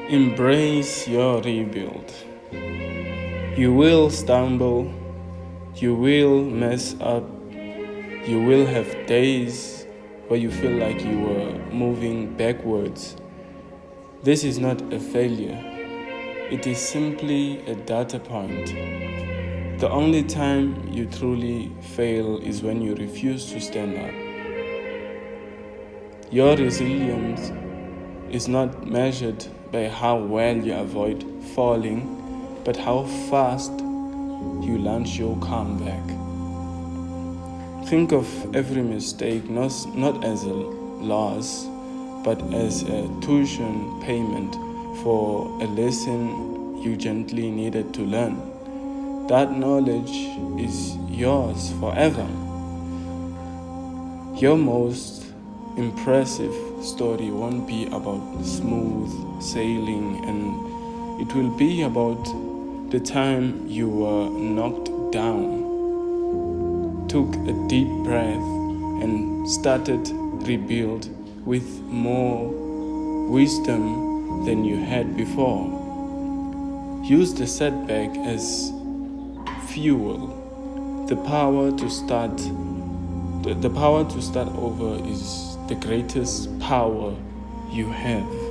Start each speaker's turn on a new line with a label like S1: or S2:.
S1: Embrace your rebuild. You will stumble, you will mess up, you will have days where you feel like you were moving backwards. This is not a failure, it is simply a data point. The only time you truly fail is when you refuse to stand up. Your resilience is not measured by how well you avoid falling, but how fast you launch your comeback. Think of every mistake not as a loss, but as a tuition payment for a lesson you gently needed to learn. That knowledge is yours forever. Your most impressive story won't be about smooth sailing, and it will be about the time you were knocked down, took a deep breath, and started rebuild with more wisdom than you had before. Use the setback as fuel. The power to start over is the greatest power you have.